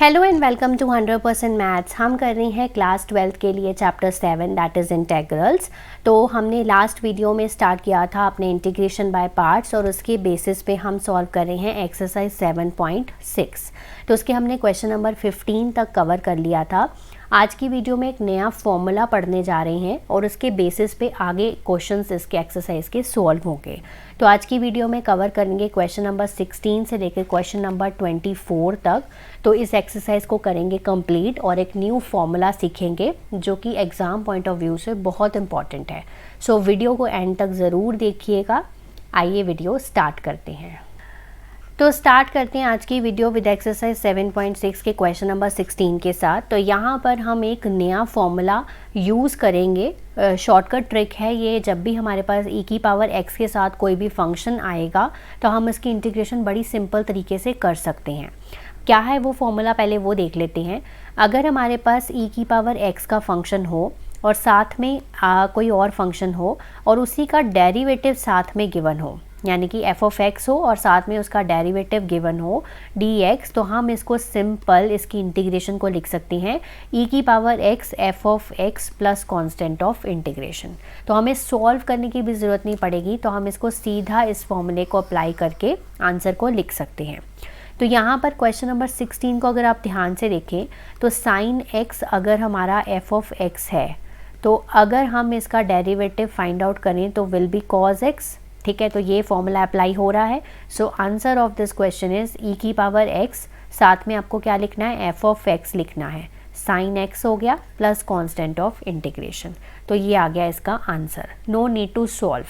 Hello and welcome to 100% maths. हम कर रहे हैं क्लास 12 के लिए चैप्टर 7 दैट इज़ इंटेग्रल्स। तो हमने लास्ट वीडियो में स्टार्ट किया था अपने इंटीग्रेशन बाय पार्ट्स और उसके बेसिस पे हम सॉल्व कर रहे हैं एक्सरसाइज 7.6। तो उसके हमने क्वेश्चन नंबर 15 तक कवर कर लिया था। आज की वीडियो में एक नया फॉर्मूला पढ़ने जा रहे हैं और उसके बेसिस पे आगे क्वेश्चंस इसके एक्सरसाइज के सॉल्व होंगे। तो आज की वीडियो में कवर करेंगे क्वेश्चन नंबर 16 से लेकर क्वेश्चन नंबर 24 तक। तो इस एक्सरसाइज को करेंगे कंप्लीट और एक न्यू फॉर्मूला सीखेंगे जो कि एग्ज़ाम पॉइंट ऑफ व्यू से बहुत इंपॉर्टेंट है। सो वीडियो को एंड तक ज़रूर देखिएगा। आइए वीडियो स्टार्ट करते हैं। तो स्टार्ट करते हैं आज की वीडियो विद एक्सरसाइज 7.6 के क्वेश्चन नंबर 16 के साथ। तो यहाँ पर हम एक नया फॉर्मूला यूज़ करेंगे। शॉर्टकट ट्रिक है ये, जब भी हमारे पास e की पावर x के साथ कोई भी फंक्शन आएगा तो हम इसकी इंटीग्रेशन बड़ी सिंपल तरीके से कर सकते हैं। क्या है वो फॉर्मूला, पहले वो देख लेते हैं। अगर हमारे पास e की पावर x का फंक्शन हो और साथ में कोई और फंक्शन हो और उसी का डेरिवेटिव साथ में गिवन हो, यानी कि f ऑफ x हो और साथ में उसका डेरिवेटिव गिवन हो dx, तो हम इसको सिंपल इसकी इंटीग्रेशन को लिख सकते हैं e की power x f of x plus constant of integration. तो हमें सॉल्व करने की भी ज़रूरत नहीं पड़ेगी, तो हम इसको सीधा इस फॉर्मूले को अप्लाई करके आंसर को लिख सकते हैं। तो यहाँ पर क्वेश्चन नंबर 16 को अगर आप ध्यान से देखें तो साइन x अगर हमारा f ऑफ x है तो अगर हम इसका डेरिवेटिव फाइंड आउट करें तो विल बी कॉज x। ठीक है, तो ये फॉर्मूला अप्लाई हो रहा है। So answer of this question is e की पावर x, साथ में आपको क्या लिखना है, f ऑफ x लिखना है। साइन x हो गया प्लस कांस्टेंट ऑफ इंटीग्रेशन। तो ये आ गया इसका answer. No need to solve.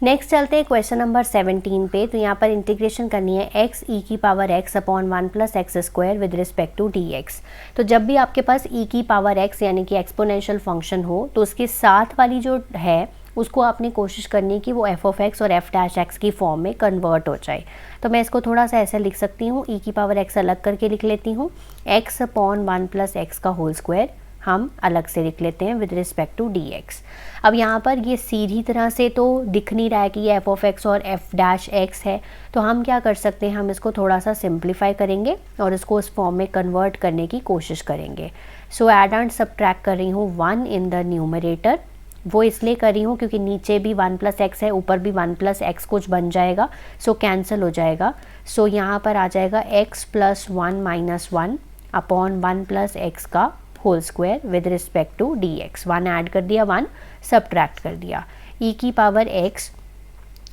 Next चलते हैं क्वेश्चन नंबर 17 पे। तो यहाँ पर इंटीग्रेशन करनी है x e की power x upon 1 plus x square with respect to dx। तो जब भी आपके पास e की पावर x यानी कि एक्सपोनेंशियल फंक्शन हो तो उसके साथ वाली जो है उसको आपने कोशिश करनी है कि वो f ऑफ x और f डैश x की फॉर्म में कन्वर्ट हो जाए। तो मैं इसको थोड़ा सा ऐसे लिख सकती हूँ, e की पावर x अलग करके लिख लेती हूँ, x अपॉन 1 प्लस एक्स का होल स्क्वायर हम अलग से लिख लेते हैं विद रिस्पेक्ट टू dx। अब यहाँ पर ये सीधी तरह से तो दिख नहीं रहा है कि ये f ऑफ x और f डैश x है, तो हम क्या कर सकते हैं, हम इसको थोड़ा सा सिंप्लीफाई करेंगे और इसको उस फॉर्म में कन्वर्ट करने की कोशिश करेंगे। सो ऐड एंड सब्ट्रैक्ट कर रही हूँ 1 इन द न्यूमरेटर। वो इसलिए कर रही हूँ क्योंकि नीचे भी 1 प्लस एक्स है, ऊपर भी 1 प्लस एक्स कुछ बन जाएगा, सो कैंसिल हो जाएगा। सो यहाँ पर आ जाएगा x plus 1 minus 1 upon 1 plus x का whole square with respect to dx। 1 add कर दिया, 1 सब्ट्रैक्ट कर दिया। e की पावर x,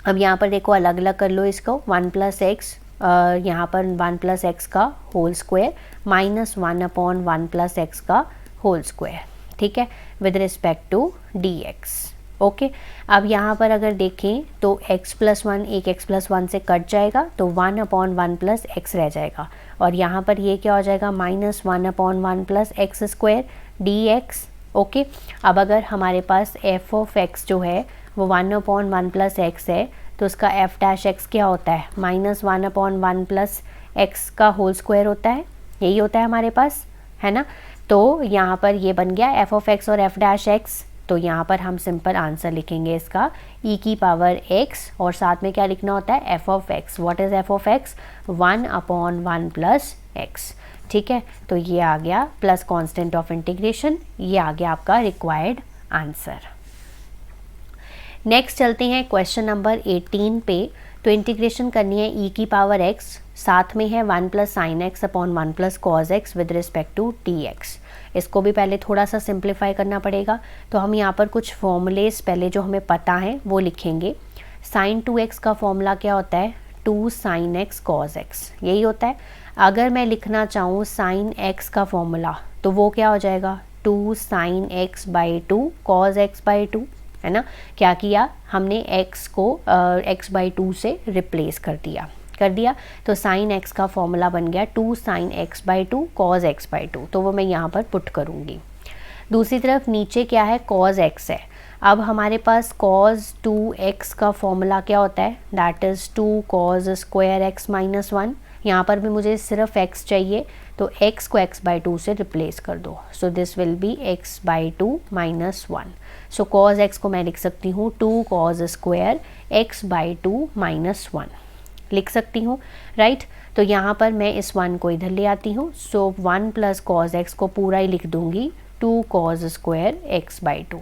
अब यहाँ पर देखो अलग अलग कर लो इसको, 1 प्लस एक्स, यहाँ पर 1 प्लस एक्स का whole square minus 1 upon 1 plus x का होल स्क्वायर। ठीक है, with respect to dx। Okay, अब यहाँ पर अगर देखें तो x प्लस 1 एक x प्लस 1 से कट जाएगा तो 1 अपॉन 1 प्लस एक्स रह जाएगा और यहाँ पर ये क्या हो जाएगा, minus 1 upon 1 plus x square dx। Okay, अब अगर हमारे पास f ऑफ x जो है वो 1 अपॉन 1 प्लस एक्स है तो उसका f डैश x क्या होता है, माइनस 1 अपॉन 1 प्लस एक्स का होल स्क्वायर होता है, यही होता है हमारे पास, है ना। तो यहाँ पर ये बन गया f ऑफ x और f डैश x। तो यहाँ पर हम सिंपल आंसर लिखेंगे इसका e की पावर x और साथ में क्या लिखना होता है, f of x। What is f of x, 1 upon 1 plus x। ठीक है, तो ये आ गया प्लस कांस्टेंट ऑफ इंटीग्रेशन, ये आ गया आपका रिक्वायर्ड आंसर। नेक्स्ट चलते हैं क्वेश्चन नंबर 18 पे। तो इंटीग्रेशन करनी है e की पावर x, साथ में है 1 plus sine x upon 1 plus cos x with respect to dx। इसको भी पहले थोड़ा सा सिंप्लीफाई करना पड़ेगा, तो हम यहाँ पर कुछ फॉर्मूलेस पहले जो हमें पता हैं वो लिखेंगे। साइन 2x का फॉर्मूला क्या होता है, 2 साइन एक्स कॉज एक्स, यही होता है। अगर मैं लिखना चाहूँ साइन x का फॉर्मूला तो वो क्या हो जाएगा, 2 sine x by 2 cos x by 2, है ना। क्या किया हमने x को x बाई 2 से रिप्लेस कर दिया, तो साइन x का फॉर्मूला बन गया 2 sine x by 2 cos x by 2, तो वो मैं यहाँ पर पुट करूँगी। दूसरी तरफ नीचे क्या है, कॉज x है। अब हमारे पास कॉज 2x का फॉर्मूला क्या होता है, that is 2 cos square x minus 1। यहाँ पर भी मुझे सिर्फ x चाहिए, तो x को x बाई 2 से रिप्लेस कर दो। सो this will B x by 2 minus 1। Show cause x को मैं लिख सकती हूँ 2 cos square x by 2 minus 1। लिख सकती हूँ, राइट। तो यहाँ पर मैं इस 1 को इधर ले आती हूँ, सो 1 प्लस कॉज एक्स को पूरा ही लिख दूँगी 2 कॉज स्क्वायर एक्स बाई 2,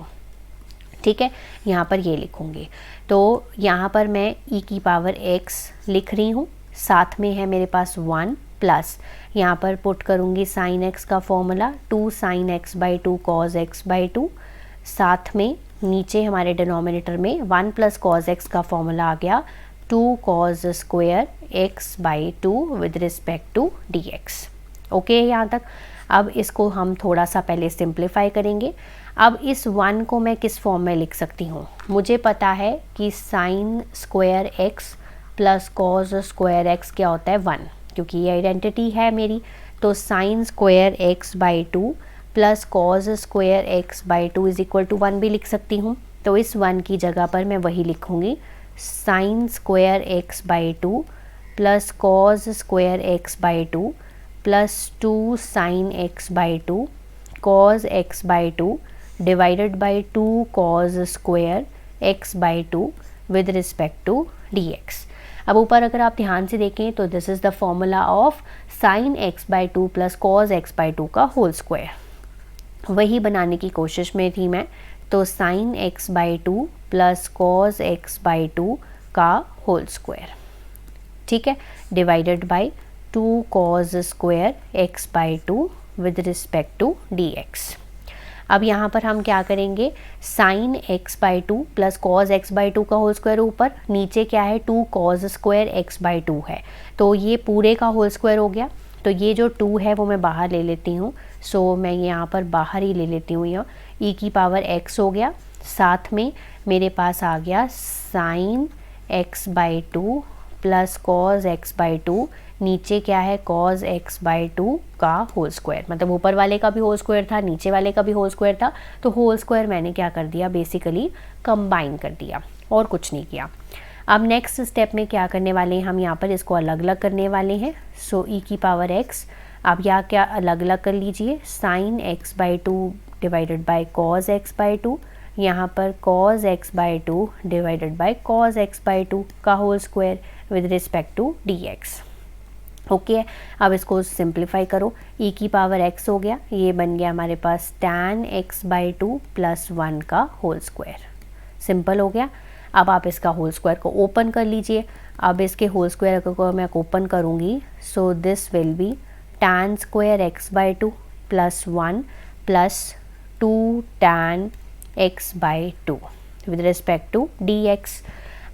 ठीक है, यहाँ पर ये लिखूँगी। तो यहाँ पर मैं e की पावर x लिख रही हूँ, साथ में है मेरे पास 1 प्लस यहाँ पर पुट करूँगी साइन x का formula 2 sine x by 2 cos x by 2, साथ में नीचे हमारे डिनोमिनेटर में 1 प्लस कॉज x का फॉर्मूला आ गया 2 cos square x by 2 with respect to dx। Okay, यहाँ तक। अब इसको हम थोड़ा सा पहले सिंप्लीफाई करेंगे। अब इस 1 को मैं किस फॉर्म में लिख सकती हूँ? मुझे पता है कि sign square x plus cos square x क्या होता है 1, क्योंकि ये आइडेंटिटी है मेरी। तो sine square x by 2 plus cos square x by 2 is equal to 1 भी लिख सकती हूँ। तो इस 1 की जगह पर मैं वही लिखूँगी, sine square x by 2 plus cos square x by 2 plus 2 sine x by 2 cos x by 2 divided by 2 cos square x by 2 with respect to dx। अब ऊपर अगर आप ध्यान से देखें तो this is the formula of sine x by 2 plus cos x by 2 का whole square. वही बनाने की कोशिश में थी मैं। तो sine x by 2 plus cos x by 2 का होल स्क्वायर, ठीक है, divided by 2 cos square x by 2 with respect to dx। अब यहाँ पर हम क्या करेंगे, sine x by 2 plus cos x by 2 का होल स्क्वायर ऊपर, नीचे क्या है 2 कॉज स्क्वायर x बाई 2 है, तो ये पूरे का होल स्क्वायर हो गया। तो ये जो 2 है वो मैं बाहर ले लेती हूँ, सो मैं यहाँ पर बाहर ही ले लेती हूँ, यह e की पावर x हो गया, साथ में मेरे पास आ गया sine x by 2 plus cos x by 2, नीचे क्या है कॉज x बाई 2 का होल स्क्वायर, मतलब ऊपर वाले का भी होल स्क्वायर था, नीचे वाले का भी होल स्क्वायर था, तो होल स्क्वायर मैंने क्या कर दिया, बेसिकली कंबाइन कर दिया और कुछ नहीं किया। अब नेक्स्ट स्टेप में क्या करने वाले हैं, हम यहाँ पर इसको अलग अलग करने वाले हैं। सो e की पावर x, अब यहाँ क्या अलग अलग कर लीजिए, sine x by 2 divided by cos x by 2, यहाँ पर cos x by 2 divided by cos x by 2 का whole square with respect to dx। Okay, अब इसको सिंप्लीफाई करो, e की पावर x हो गया, ये बन गया हमारे पास tan x बाई 2 प्लस 1 का होल स्क्वायर, सिंपल हो गया। अब आप इसका होल स्क्वायर को ओपन कर लीजिए। अब इसके होल स्क्वायर को मैं ओपन करूँगी, so this will be tan square x by 2 plus 1 plus 2 tan x by 2 with respect to dx।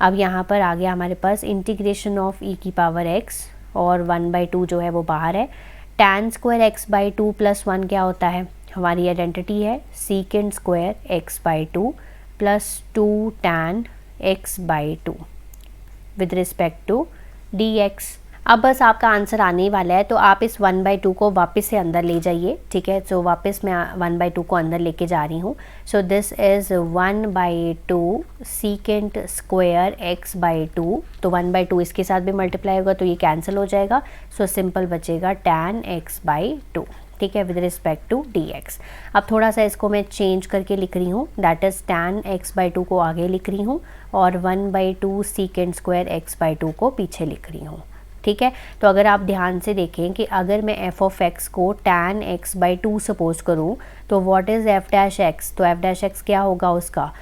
अब यहाँ पर आ गया हमारे पास इंटीग्रेशन ऑफ e की पावर x और 1/2 जो है वो बाहर है। tan square x by 2 plus 1 क्या होता है, हमारी आइडेंटिटी है secant square x by 2 plus 2 tan x by 2 with respect to dx। अब बस आपका आंसर आने ही वाला है, तो आप इस 1/2 को वापस से अंदर ले जाइए, ठीक है। सो वापस मैं 1/2 को अंदर लेके जा रही हूँ। So this is 1/2 secant square x by 2, तो 1/2 इसके साथ भी मल्टीप्लाई होगा तो ये कैंसिल हो जाएगा। सो सिंपल बचेगा tan x बाई 2, ठीक है, विद रिस्पेक्ट टू dx। अब थोड़ा सा इसको मैं चेंज करके लिख रही हूँ, that is tan x by 2 को आगे लिख रही हूँ और 1/2 सीकेंट स्क्वायर x बाई 2 को पीछे लिख रही हूँ, ठीक है। तो अगर आप ध्यान से देखें कि अगर मैं f ऑफ x को tan x बाई 2 सपोज करूँ तो what is f dash x, तो f डैश x क्या होगा, उसका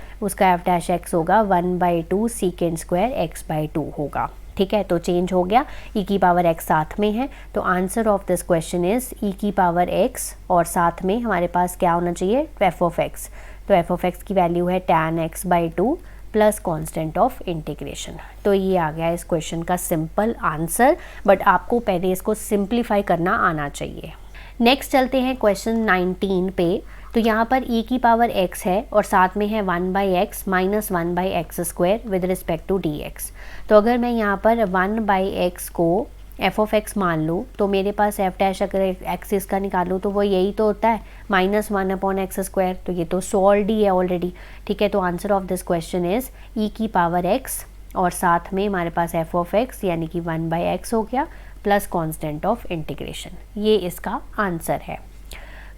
f डैश x होगा 1/2 सीकेंड स्क्वायर x बाई 2 होगा, ठीक है। तो चेंज हो गया, e की पावर x साथ में है, तो answer of this question is e की पावर x और साथ में हमारे पास क्या होना चाहिए, f ऑफ x। तो f ऑफ x की वैल्यू है tan x by 2 plus constant of integration. तो ये आ गया इस क्वेश्चन का सिंपल आंसर, बट आपको पहले इसको सिंप्लीफाई करना आना चाहिए। नेक्स्ट चलते हैं क्वेश्चन 19 पे। तो यहाँ पर e की पावर x है और साथ में है 1/x minus 1/x square with respect to dx। तो अगर मैं यहाँ पर 1/x को f ऑफ x मान लूँ तो मेरे पास f डैश अगर x इसका निकालूँ तो वो यही तो होता है -1/x स्क्वायर, तो ये तो सॉल्व ही है ऑलरेडी, ठीक है। तो answer of this question is e की पावर x और साथ में हमारे पास f ऑफ x यानी कि 1/x हो गया प्लस कांस्टेंट ऑफ इंटीग्रेशन, ये इसका आंसर है।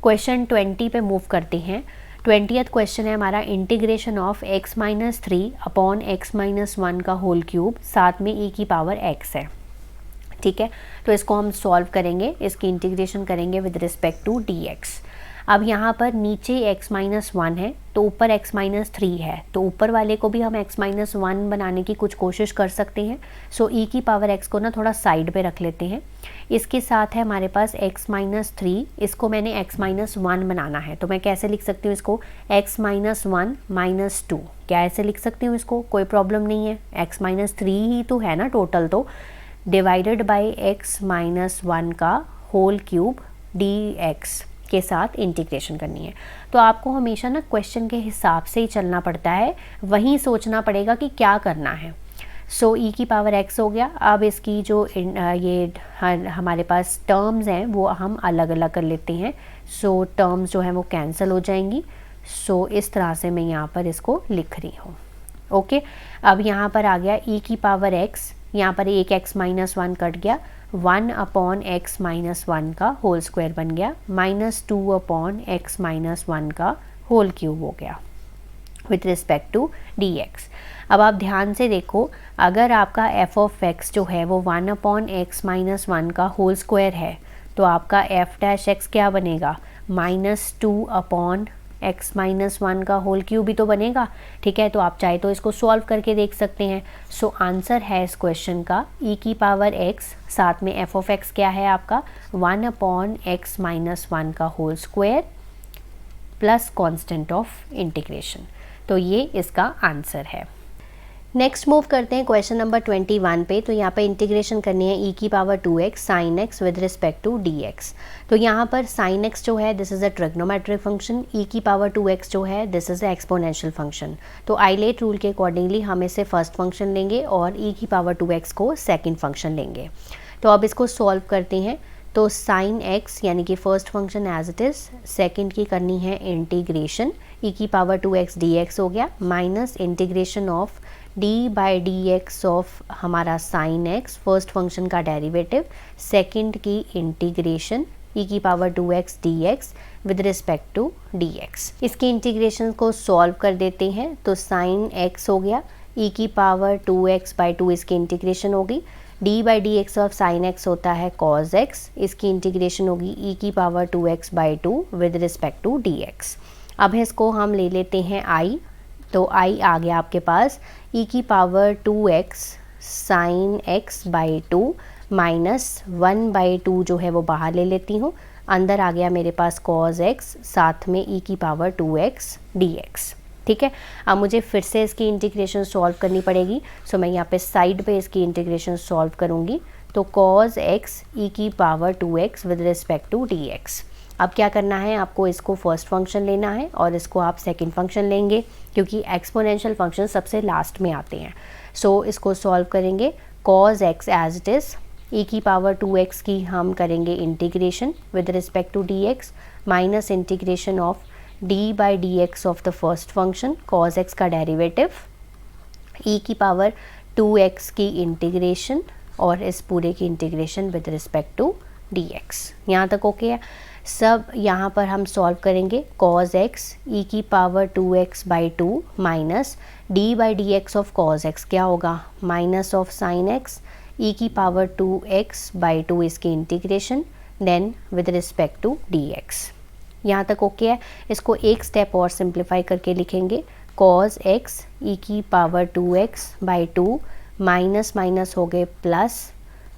क्वेश्चन 20 पे मूव करते हैं। 20th क्वेश्चन है हमारा integration of x-3 upon x-1 का होल क्यूब, साथ में e की पावर x है। ठीक है, तो इसको हम सॉल्व करेंगे, इसकी इंटीग्रेशन करेंगे विद रिस्पेक्ट टू dx। अब यहाँ पर नीचे x-1 है तो ऊपर x-3 है, तो ऊपर वाले को भी हम x-1 बनाने की कुछ कोशिश कर सकते हैं। सो e की पावर x को ना थोड़ा साइड पे रख लेते हैं। इसके साथ है हमारे पास x-3, इसको मैंने x-1 बनाना है, तो मैं कैसे लिख सकती हूँ इसको, x-1 - 2। क्या ऐसे लिख सकती हूँ इसको, कोई प्रॉब्लम नहीं है, x-3 ही तो है ना टोटल, तो डिवाइडेड बाई x-1 का होल क्यूब dx के साथ इंटीग्रेशन करनी है। तो आपको हमेशा ना क्वेश्चन के हिसाब से ही चलना पड़ता है, वहीं सोचना पड़ेगा कि क्या करना है। सो e की पावर x हो गया। अब इसकी जो ये हमारे पास टर्म्स हैं वो हम अलग अलग कर लेते हैं। सो टर्म्स जो है वो कैंसिल हो जाएंगी। सो इस तरह से मैं यहाँ पर इसको लिख रही हूँ। ओके, अब यहाँ पर आ गया e की पावर x, यहाँ पर एक x-1 कट गया, 1 अपॉन x-1 का होल स्क्वायर बन गया, -2 अपॉन x-1 का होल क्यूब हो गया विथ रिस्पेक्ट टू dx। अब आप ध्यान से देखो, अगर आपका f ऑफ x जो है वो 1 अपॉन x-1 का होल स्क्वायर है, तो आपका f डैश x क्या बनेगा, -2 अपॉन x-1 का होल क्यूब ही तो बनेगा। ठीक है, तो आप चाहे तो इसको सॉल्व करके देख सकते हैं। सो आंसर है इस क्वेश्चन का e की पावर x, साथ में f ऑफ x क्या है आपका 1 अपॉन x-1 का whole square plus constant of integration. तो ये इसका आंसर है। नेक्स्ट मूव करते हैं क्वेश्चन नंबर 21 पे। तो यहाँ पे इंटीग्रेशन करनी है e की power 2x sine x with respect to dx। तो यहाँ पर साइन x जो है this is a trigonometric function, e की पावर 2x जो है this is a exponential function. तो आइलेट रूल के अकॉर्डिंगली हम इसे फर्स्ट फंक्शन लेंगे और e की पावर 2x को सेकेंड फंक्शन लेंगे। तो अब इसको सॉल्व करते हैं। तो साइन x यानी कि first function as it is, second की करनी है इंटीग्रेशन, e की पावर 2x dx हो गया, minus integration of d by dx of हमारा साइन x, फर्स्ट फंक्शन का डेरिवेटिव, सेकंड की इंटीग्रेशन e की power 2x dx with respect to dx। इसकी इंटीग्रेशन को सॉल्व कर देते हैं। तो साइन x हो गया, e की पावर 2x बाई 2 इसकी इंटीग्रेशन होगी, d by dx of sine x होता है cos x, इसकी इंटीग्रेशन होगी e की power 2x by 2 with respect to dx। अब इसको हम ले लेते हैं i, तो i आ गया आपके पास e की power 2x sine x by 2 minus 1 by 2 जो है वो बाहर ले लेती हूँ, अंदर आ गया मेरे पास cos x, साथ में e की पावर 2x dx। ठीक है, अब मुझे फिर से इसकी इंटीग्रेशन सॉल्व करनी पड़ेगी। सो मैं यहाँ पे साइड पे इसकी इंटीग्रेशन सॉल्व करूँगी। तो cos x e की power 2x with respect to dx। अब क्या करना है, आपको इसको फर्स्ट फंक्शन लेना है और इसको आप सेकंड फंक्शन लेंगे, क्योंकि एक्सपोनेंशियल फंक्शन सबसे लास्ट में आते हैं। सो इसको सॉल्व करेंगे, cos x as it is, e की पावर 2x की हम करेंगे integration with respect to dx, minus integration of d by dx of the first function, cos x का डेरिवेटिव, e की पावर 2x की इंटीग्रेशन और इस पूरे की integration with respect to dx। यहाँ तक ओके है। सब यहाँ पर हम सॉल्व करेंगे, cos x e की power 2x by 2 minus d by dx of cos x क्या होगा, minus of sine x, e की पावर 2x बाई 2 इसकी integration, then with respect to dx। यहाँ तक ओके है। इसको एक स्टेप और सिंप्लीफाई करके लिखेंगे, cos x e की power 2x by 2 minus minus हो गए प्लस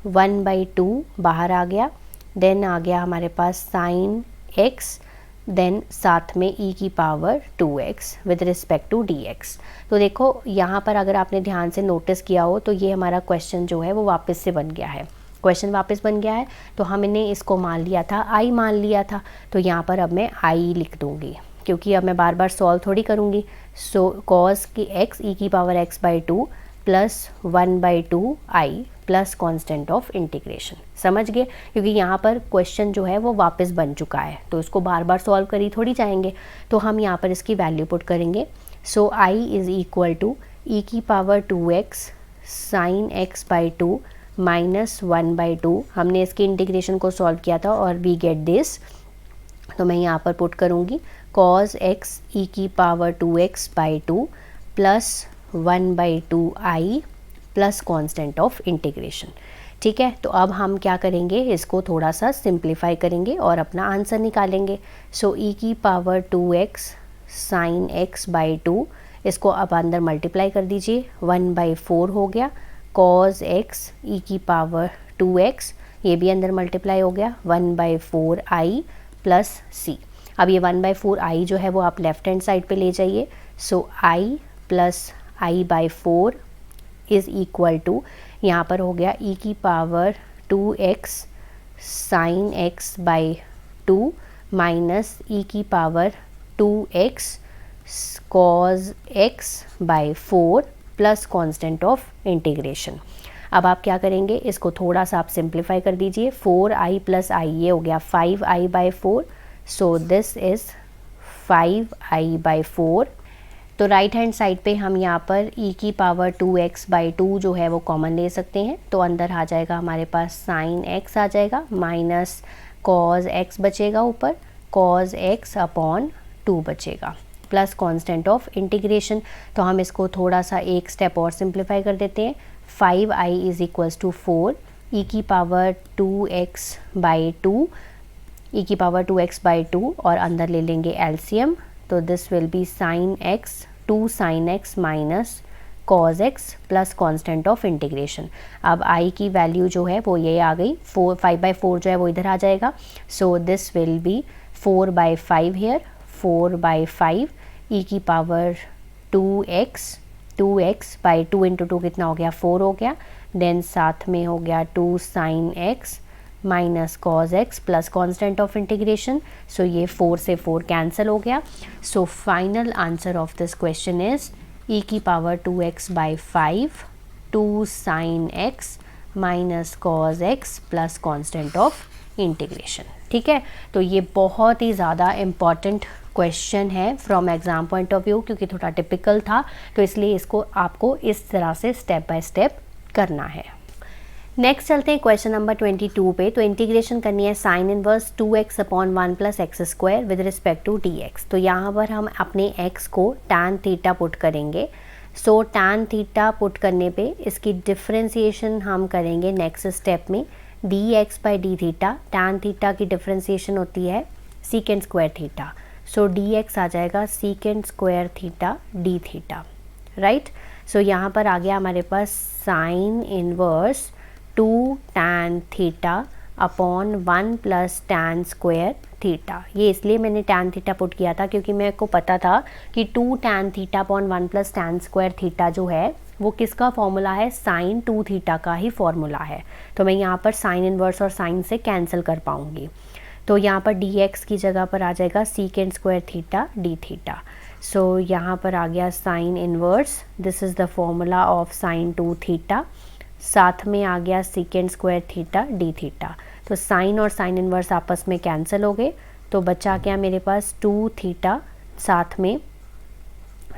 1 बाई 2 बाहर आ गया, देन आ गया हमारे पास साइन x, देन साथ में e की power 2x with respect to dx। तो देखो यहाँ पर अगर आपने ध्यान से नोटिस किया हो तो ये हमारा क्वेश्चन जो है वो वापस से बन गया है, क्वेश्चन वापस बन गया है। तो हमने इसको मान लिया था, i मान लिया था, तो यहाँ पर अब मैं i लिख दूँगी, क्योंकि अब मैं बार बार सॉल्व थोड़ी करूँगी। सो cos की x e की power x by 2 plus 1 by 2 i plus constant of integration. समझ गए, क्योंकि यहाँ पर क्वेश्चन जो है वो वापस बन चुका है, तो इसको बार बार सॉल्व करी थोड़ी जाएंगे, तो हम यहाँ पर इसकी वैल्यू पुट करेंगे। So i is equal to e की power 2x sine x by 2 minus 1 by 2, हमने इसकी इंटीग्रेशन को सॉल्व किया था और वी गेट दिस, तो मैं यहाँ पर पुट करूँगी cos x e की power 2x/2 plus 1/2i plus constant of integration. ठीक है, तो अब हम क्या करेंगे, इसको थोड़ा सा सिंप्लीफाई करेंगे और अपना आंसर निकालेंगे। सो e की पावर 2x साइन x/2, इसको अब अंदर मल्टीप्लाई कर दीजिए, 1/4 हो गया। cos x e की पावर 2x, ये भी अंदर मल्टीप्लाई हो गया, 1/4i प्लस c। अब ये 1/4i जो है वो आप लेफ्ट हैंड साइड पे ले जाइए। So i plus i/4 is equal to, यहाँ पर हो गया e की power 2x sine x/2 minus e की power 2x cos x/4 plus constant of integration. अब आप क्या करेंगे, इसको थोड़ा सा आप सिंप्लीफाई कर दीजिए, 4i प्लस i, ये हो गया 5i/4। So this is 5i/4। तो राइट हैंड साइड पे हम यहाँ पर e की पावर 2x/2 जो है वो कॉमन ले सकते हैं। तो अंदर आ जाएगा हमारे पास साइन x आ जाएगा, माइनस cos x बचेगा ऊपर, cos x/2 बचेगा, प्लस कांस्टेंट ऑफ इंटीग्रेशन। तो हम इसको थोड़ा सा एक स्टेप और सिंप्लीफाई कर देते हैं। 5i is equals to 4, e की पावर 2x/2, e की पावर 2x/2 और अंदर ले लेंगे एलसीएम। तो this will be sine x, 2 sine x minus cos x plus constant of integration. अब i की वैल्यू जो है वो ये आ गई, 5/4 जो है वो इधर आ जाएगा। So this will be 4/5 here, 4/5 e की पावर 2x/2 इंटू 2 कितना हो गया, 4 हो गया। देन साथ में हो गया 2 sine x minus cos x plus constant of integration. So ये 4 से 4 कैंसिल हो गया। So final answer of this question is e की power 2x/5 2 sine x minus cos x plus constant of integration. ठीक है, तो ये बहुत ही ज़्यादा इम्पॉर्टेंट क्वेश्चन है from exam point of view, क्योंकि थोड़ा टिपिकल था, तो इसलिए इसको आपको इस तरह से स्टेप बाय स्टेप करना है। नेक्स्ट चलते हैं क्वेश्चन नंबर 22 पे। तो इंटीग्रेशन करनी है sine inverse 2x/1 plus x² with respect to dx। तो यहाँ पर हम अपने x को tan थीटा पुट करेंगे। सो tan थीटा पुट करने पे इसकी डिफ्रेंसिएशन हम करेंगे नेक्स्ट स्टेप में, dx/d थीटा। tan थीटा की डिफ्रेंसिएशन होती है secant square theta. So dx आ जाएगा secant square theta d theta, right. So यहाँ पर आ गया हमारे पास sine inverse 2 tan theta upon 1 plus tan square theta. ये इसलिए मैंने tan थीटा पुट किया था क्योंकि मेरे को पता था कि 2 tan theta upon 1 plus tan square theta जो है वो किसका फॉर्मूला है, साइन 2 थीटा का ही फॉर्मूला है। तो मैं यहाँ पर साइन इनवर्स और साइन से कैंसिल कर पाऊँगी। तो यहाँ पर dx की जगह पर आ जाएगा secant square theta d theta. So यहाँ पर आ गया sine inverse, this is the formula of sine 2 theta, साथ में आ गया secant square theta d theta. तो साइन और साइन इनवर्स आपस में कैंसिल हो गए, तो बचा क्या मेरे पास 2 थीटा साथ में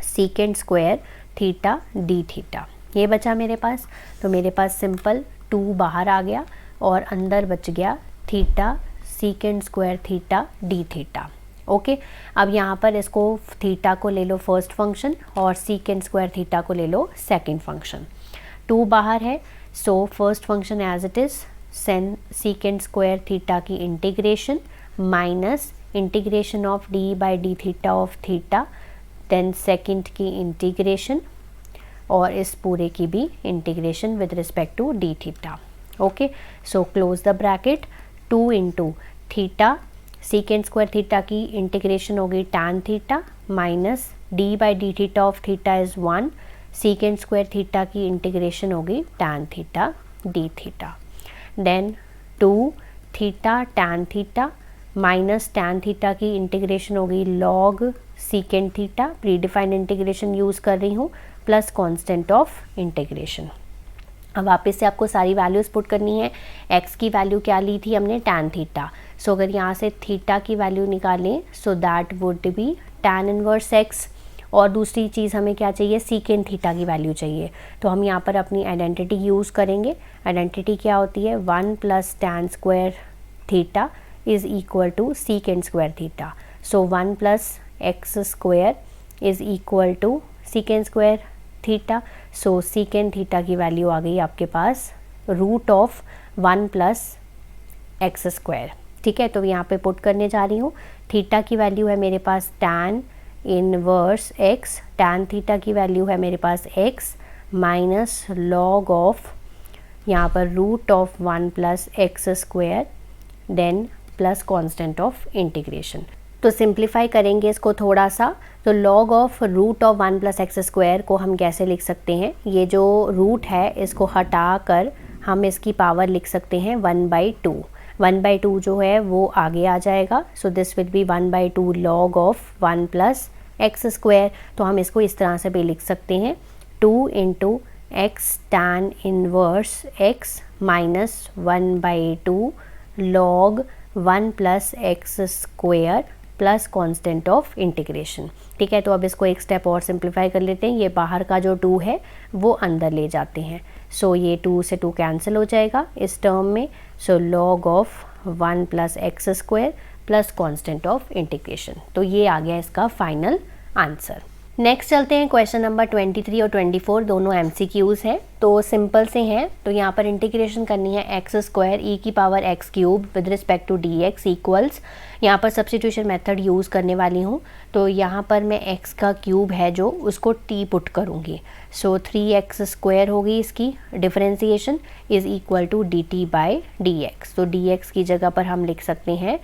secant square theta d theta, ये बचा मेरे पास। तो मेरे पास सिंपल 2 बाहर आ गया और अंदर बच गया theta secant square theta d theta. Okay, अब यहाँ पर इसको थीटा को ले लो फर्स्ट फंक्शन और सीकेंट स्क्वायर थीटा को ले लो सेकंड फंक्शन। 2 बाहर है, so first function as it is secant square theta की integration minus integration of d/d theta of theta, then second की इंटीग्रेशन और इस पूरे की भी integration with respect to d theta. Okay, so close the bracket, 2 into theta secant square theta की integration होगी tan theta minus d/d theta of theta is 1, secant square theta की integration होगी tan theta d theta. Then 2 theta tan theta minus tan theta की integration होगी log secant theta, predefined integration use कर रही हूँ, plus constant of integration. अब वापस से आपको सारी वैल्यूज़ पुट करनी है। x की वैल्यू क्या ली थी हमने, tan थीटा। सो अगर यहाँ से थीटा की वैल्यू निकालें so that would be tan inverse x, और दूसरी चीज़ हमें क्या चाहिए, सीकेंट थीटा की वैल्यू चाहिए। तो हम यहाँ पर अपनी आइडेंटिटी यूज़ करेंगे। आइडेंटिटी क्या होती है, 1 plus tan square theta is equal to secant square theta. So 1 plus x square is equal to secant square theta. So secant theta की वैल्यू आ गई आपके पास root of 1 plus x square. ठीक है, तो यहाँ पे पुट करने जा रही हूँ। थीटा की वैल्यू है मेरे पास tan inverse x, tan theta की वैल्यू है मेरे पास x माइनस लॉग ऑफ यहाँ पर root of 1 plus x square then plus constant of integration. तो सिंप्लीफाई करेंगे इसको थोड़ा सा, तो log of root of 1 plus x square को हम कैसे लिख सकते हैं, ये जो रूट है इसको हटा कर हम इसकी पावर लिख सकते हैं 1/2। 1/2 जो है वो आगे आ जाएगा, so this will B 1/2 log of 1 plus x square. तो हम इसको इस तरह से भी लिख सकते हैं 2 into x tan inverse x minus 1/2 log 1 plus x square plus constant of integration. ठीक है, तो अब इसको एक स्टेप और सिंप्लीफाई कर लेते हैं। ये बाहर का जो 2 है वो अंदर ले जाते हैं, सो ये 2 से 2 कैंसिल हो जाएगा इस टर्म में। So log of 1 plus x square plus constant of integration. तो ये आ गया इसका फाइनल आंसर। नेक्स्ट चलते हैं, क्वेश्चन नंबर 23 और 24 दोनों MCQs हैं, तो सिंपल से हैं। तो यहाँ पर इंटीग्रेशन करनी है एक्स स्क्वायर ई की power x cube with respect to dx equals, यहाँ पर सब्स्टिट्यूशन मेथड यूज़ करने वाली हूँ। तो यहाँ पर मैं x का क्यूब है जो उसको t पुट करूँगी, सो 3x स्क्वायर होगी इसकी differentiation is equal to dt by dx। तो dx की जगह पर हम लिख सकते हैं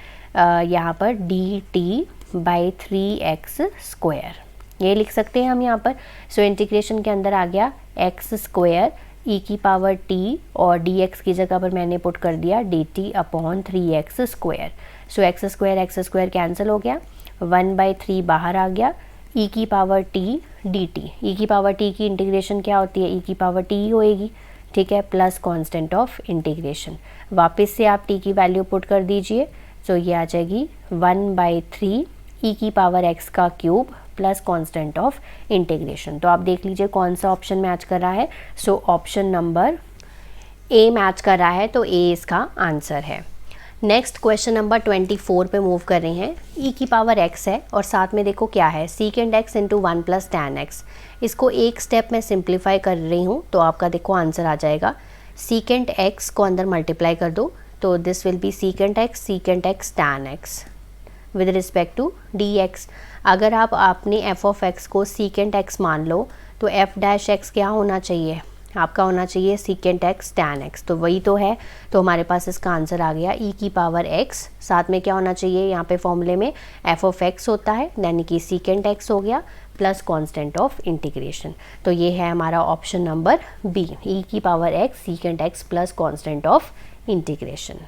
यहाँ पर dt बाई 3x स्क्वायर, ये लिख सकते हैं हम यहाँ पर। सो इंटीग्रेशन के अंदर आ गया एक्स स्क्वायर ई की पावर t और dx की जगह पर मैंने पुट कर दिया dt अपॉन 3x स्क्वायर। सो एक्स स्क्वायर कैंसिल हो गया, 1/3 बाहर आ गया, e की पावर t dt। e की पावर t की इंटीग्रेशन क्या होती है, e की पावर t ही होएगी। ठीक है, प्लस कांस्टेंट ऑफ इंटीग्रेशन। वापस से आप t की वैल्यू पुट कर दीजिए, सो ये आ जाएगी 1/3 e की पावर x का cube plus constant of integration. तो आप देख लीजिए कौन सा ऑप्शन मैच कर रहा है। So option number A match कर रहा है, तो ए इसका आंसर है। नेक्स्ट क्वेश्चन नंबर 24 पे मूव कर रहे हैं। e की पावर x है और साथ में देखो क्या है, सीकेंड x into 1 plus tan x। इसको एक स्टेप में सिंप्लीफाई कर रही हूँ, तो आपका देखो आंसर आ जाएगा। सीकेंड x को अंदर मल्टीप्लाई कर दो, तो this will be secant x tan x with respect to dx। अगर आप आपने f ऑफ x को सीकेंट x मान लो, तो f डैश x क्या होना चाहिए, आपका होना चाहिए सीकेंट x tan x, तो वही तो है। तो हमारे पास इसका आंसर आ गया e की पावर x, साथ में क्या होना चाहिए, यहाँ पे फॉर्मूले में f ऑफ x होता है, यानी कि सीकेंट x हो गया प्लस कांस्टेंट ऑफ इंटीग्रेशन। तो ये है हमारा ऑप्शन नंबर बी, e की power x secant x plus constant of integration.